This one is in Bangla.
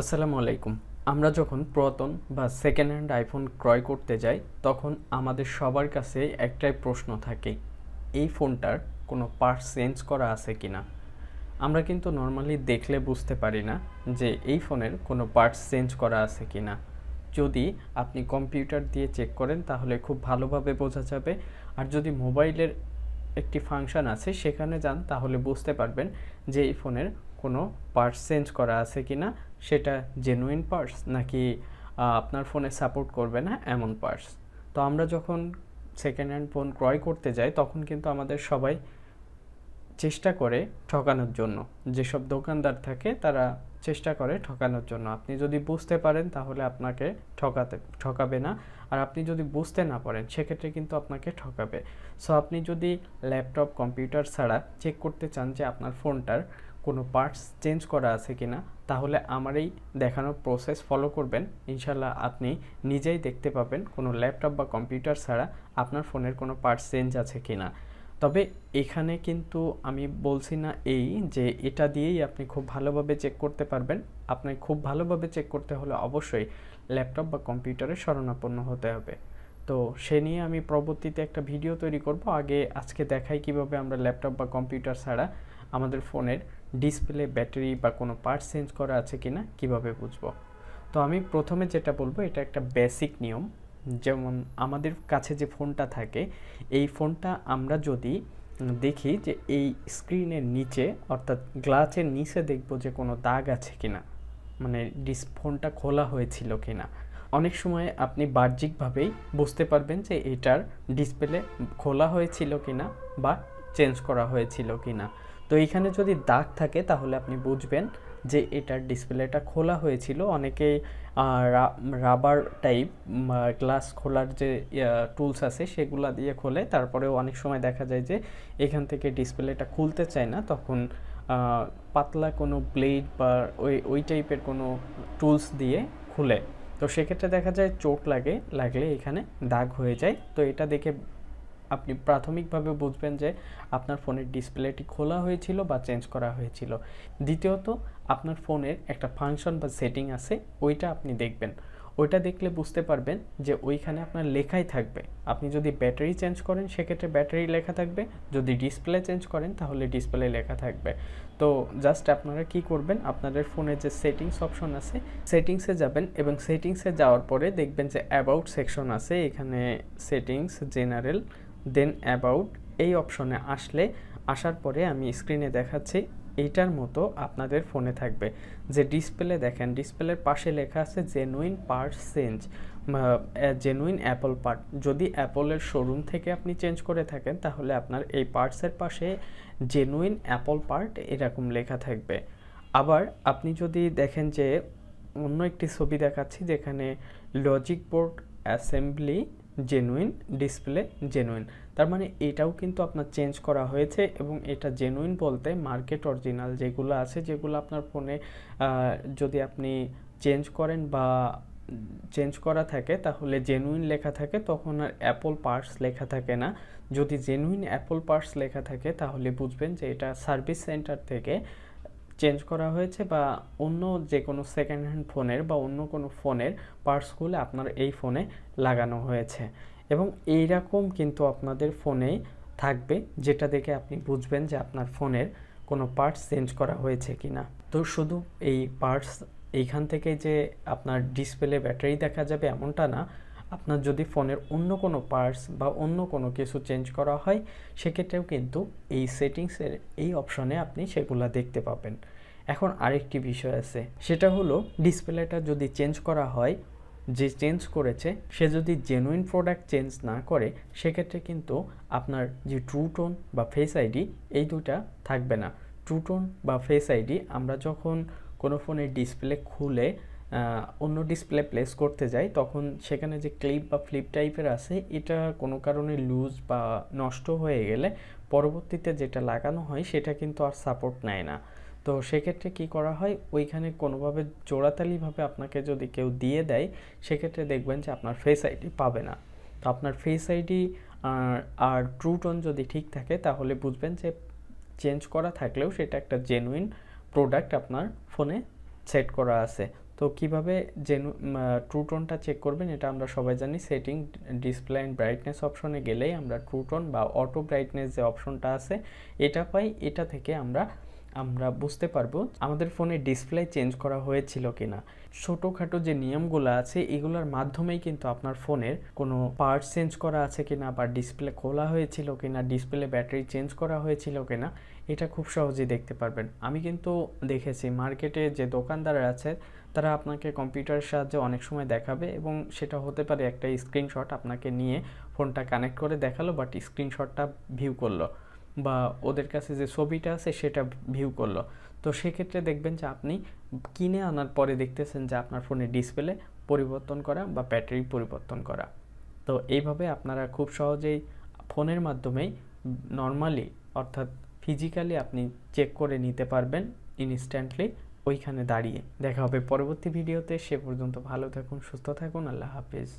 আসসালামু আলাইকুম। আমরা যখন পুরাতন বা সেকেন্ড হ্যান্ড আইফোন ক্রয় করতে যাই তখন আমাদের সবার কাছে একটাই প্রশ্ন থাকে, এই ফোনটার কোনো পার্টস চেঞ্জ করা আছে কিনা। আমরা কিন্তু নর্মালি দেখলে বুঝতে পারি না যে এই ফোনের কোনো পার্টস চেঞ্জ করা আছে কিনা। যদি আপনি কম্পিউটার দিয়ে চেক করেন তাহলে খুব ভালোভাবে বোঝা যাবে, আর যদি মোবাইলের একটি ফাংশন আছে সেখানে যান তাহলে বুঝতে পারবেন যে এই ফোনের কোনো পার্টস চেঞ্জ করা আছে কিনা, সেটা জেনুইন পার্টস নাকি আপনার ফোনে সাপোর্ট করবে না এমন পার্টস। তো আমরা যখন সেকেন্ড হ্যান্ড ফোন ক্রয় করতে যাই তখন কিন্তু আমাদের সবাই চেষ্টা করে ঠকানোর জন্য, যেসব দোকানদার থাকে তারা চেষ্টা করে ঠকানোর জন্য। আপনি যদি বুঝতে পারেন তাহলে আপনাকে ঠকাবে না, আর আপনি যদি বুঝতে না পারেন সেক্ষেত্রে কিন্তু আপনাকে ঠকাবে। সো আপনি যদি ল্যাপটপ কম্পিউটার ছাড়া চেক করতে চান যে আপনার ফোনটার কোনো পার্টস চেঞ্জ করা আছে কিনা, তাহলে আমার এই দেখানোর প্রসেস ফলো করবেন। ইনশাল্লাহ আপনি নিজেই দেখতে পাবেন কোনো ল্যাপটপ বা কম্পিউটার ছাড়া আপনার ফোনের কোনো পার্টস চেঞ্জ আছে কিনা। তবে এখানে কিন্তু আমি বলছি না এই যে এটা দিয়েই আপনি খুব ভালোভাবে চেক করতে পারবেন। আপনাকে খুব ভালোভাবে চেক করতে হলে অবশ্যই ল্যাপটপ বা কম্পিউটারে শরণাপন্ন হতে হবে। তো সে নিয়ে আমি পরবর্তীতে একটা ভিডিও তৈরি করব। আজকে দেখাই কিভাবে আমরা ল্যাপটপ বা কম্পিউটার ছাড়া আমাদের ফোনের ডিসপ্লে, ব্যাটারি বা কোনো পার্টস চেঞ্জ করা আছে কিনা কিভাবে বুঝবো। তো আমি প্রথমে যেটা বলবো, এটা একটা বেসিক নিয়ম। যেমন আমাদের কাছে যে ফোনটা থাকে, এই ফোনটা আমরা যদি দেখি যে এই স্ক্রিনের নিচে অর্থাৎ গ্লাসের নিচে দেখব যে কোনো দাগ আছে কিনা, মানে ফোনটা খোলা হয়েছিল কিনা। অনেক সময় আপনি বাহ্যিকভাবেই বুঝতে পারবেন যে এটার ডিসপ্লে খোলা হয়েছিল কিনা বা চেঞ্জ করা হয়েছিল কিনা। তো এখানে যদি দাগ থাকে তাহলে আপনি বুঝবেন যে এটার ডিসপ্লেটা খোলা হয়েছিল। অনেকেই রাবার টাইপ গ্লাস খোলার যে টুলস আছে সেগুলা দিয়ে খোলে, তারপরেও অনেক সময় দেখা যায় যে এখান থেকে ডিসপ্লেটা খুলতে চায় না, তখন পাতলা কোনো ব্লেড বা ওই টাইপের কোনো টুলস দিয়ে খুলে। তো সেক্ষেত্রে দেখা যায় চোট লাগলে এখানে দাগ হয়ে যায়। তো এটা দেখে আপনি প্রাথমিকভাবে বুঝবেন যে আপনার ফোনের ডিসপ্লেটি খোলা হয়েছিল বা চেঞ্জ করা হয়েছিল। দ্বিতীয়ত, আপনার ফোনের একটা ফাংশন বা সেটিং আছে, ওইটা আপনি দেখবেন। ওইটা দেখলে বুঝতে পারবেন যে ওইখানে আপনার লেখাই থাকবে। আপনি যদি ব্যাটারি চেঞ্জ করেন সেক্ষেত্রে ব্যাটারি লেখা থাকবে, যদি ডিসপ্লে চেঞ্জ করেন তাহলে ডিসপ্লে লেখা থাকবে। তো জাস্ট আপনারা কি করবেন, আপনাদের ফোনে যে সেটিংস অপশন আছে সেটিংসে যাবেন, এবং সেটিংসে যাওয়ার পরে দেখবেন যে অ্যাবাউট সেকশন আছে, এখানে সেটিংস, জেনারেল, দেন অ্যাবাউট এই অপশনে আসার পরে আমি স্ক্রিনে দেখাচ্ছি এইটার মতো আপনাদের ফোনে থাকবে যে ডিসপ্লে। দেখেন ডিসপ্লের পাশে লেখা আছে genuine parts change, genuine Apple part. যদি অ্যাপলের শোরুম থেকে আপনি চেঞ্জ করে থাকেন তাহলে আপনার এই পার্টসের পাশে জেনুইন অ্যাপল পার্ট এরকম লেখা থাকবে। আবার আপনি যদি দেখেন যে অন্য একটি ছবি দেখাচ্ছি যেখানে logic board assembly genuine, display genuine, তার মানে এটাও কিন্তু আপনার চেঞ্জ করা হয়েছে। এবং এটা জেনুইন বলতে মার্কেট অরিজিনাল যেগুলো আছে, যেগুলো আপনার ফোনে যদি আপনি চেঞ্জ করেন বা চেঞ্জ করা থাকে তাহলে জেনুইন লেখা থাকে, তখন আর অ্যাপল পার্টস লেখা থাকে না। যদি জেনুইন অ্যাপল পার্টস লেখা থাকে তাহলে বুঝবেন যে এটা সার্ভিস সেন্টার থেকে চেঞ্জ করা হয়েছে, বা অন্য যে কোনো সেকেন্ড হ্যান্ড ফোনের বা অন্য কোনো ফোনের পার্টসগুলো আপনার এই ফোনে লাগানো হয়েছে। এবং এইরকম কিন্তু আপনাদের ফোনে থাকবে, যেটা দেখে আপনি বুঝবেন যে আপনার ফোনের কোনো পার্টস চেঞ্জ করা হয়েছে কিনা। তো শুধু এই পার্টস এইখান থেকে যে আপনার ডিসপ্লে, ব্যাটারি দেখা যাবে এমনটা না। আপনার যদি ফোনের অন্য কোনো পার্টস বা অন্য কোনো কিছু চেঞ্জ করা হয় সেক্ষেত্রেও কিন্তু এই সেটিংসের এই অপশনে আপনি সেগুলো দেখতে পাবেন। এখন আরেকটি বিষয় আছে, সেটা হলো ডিসপ্লেটা যদি চেঞ্জ করা হয়, যে চেঞ্জ করেছে সে যদি জেনুইন প্রোডাক্ট চেঞ্জ না করে সেক্ষেত্রে কিন্তু আপনার যে ট্রু টোন বা ফেস আইডি এই দুটা থাকবে না। ট্রু টোন বা ফেস আইডি আমরা যখন কোনো ফোনের ডিসপ্লে খুলে অন্য ডিসপ্লে প্লেস করতে যাই তখন সেখানে যে ক্লিপ বা ফ্লিপ টাইপের আছে, এটা কোনো কারণে লুজ বা নষ্ট হয়ে গেলে পরবর্তীতে যেটা লাগানো হয় সেটা কিন্তু আর সাপোর্ট নেয় না। তো সেক্ষেত্রে কি করা হয়, ওইখানে কোনোভাবে জোড়াতালিভাবে আপনাকে যদি কেউ দিয়ে দেয় সেক্ষেত্রে দেখবেন যে আপনার ফেস আইডি পাবে না। তো আপনার ফেস আইডি আর ট্রু টোন যদি ঠিক থাকে তাহলে বুঝবেন যে চেঞ্জ করা থাকলেও সেটা একটা জেনুইন প্রোডাক্ট আপনার ফোনে সেট করা আছে। তো কিভাবে ট্রু টোনটা চেক করবেন এটা আমরা সবাই জানি। সেটিং, ডিসপ্লে অ্যান্ড ব্রাইটনেস অপশনে গেলেই আমরা ট্রু টোন বা অটো ব্রাইটনেস যে অপশনটা আছে এটা পাই। এটা থেকে আমরা বুঝতে পারবো আমাদের ফোনে ডিসপ্লে চেঞ্জ করা হয়েছিল কিনা। ছোটোখাটো যে নিয়মগুলো আছে এগুলোর মাধ্যমেই কিন্তু আপনার ফোনের কোনো পার্ট চেঞ্জ করা আছে কিনা বা ডিসপ্লে খোলা হয়েছিল কিনা, ডিসপ্লে ব্যাটারি চেঞ্জ করা হয়েছিল কিনা, এটা খুব সহজেই দেখতে পারবেন। আমি কিন্তু দেখেছি মার্কেটে যে দোকানদার আছে তারা আপনাকে কম্পিউটারের সাহায্যে অনেক সময় দেখাবে এবং সেটা হতে পারে একটা স্ক্রিনশট আপনাকে নিয়ে ফোনটা কানেক্ট করে দেখালো, বাট স্ক্রিনশটটা ভিউ করলো বা ওদের কাছে যে ছবিটা আছে সেটা ভিউ করলো। তো সেক্ষেত্রে দেখবেন যে আপনি কিনে আনার পরে দেখতেছেন যে আপনার ফোনের ডিসপ্লে পরিবর্তন করা বা ব্যাটারি পরিবর্তন করা। তো এইভাবে আপনারা খুব সহজেই ফোনের মাধ্যমেই নর্মালি অর্থাৎ ফিজিক্যালি আপনি চেক করে নিতে পারবেন ইনস্ট্যান্টলি ওইখানে দাঁড়িয়ে। দেখা হবে পরবর্তী ভিডিওতে। সে পর্যন্ত ভালো থাকুন, সুস্থ থাকুন। আল্লাহ হাফেজ।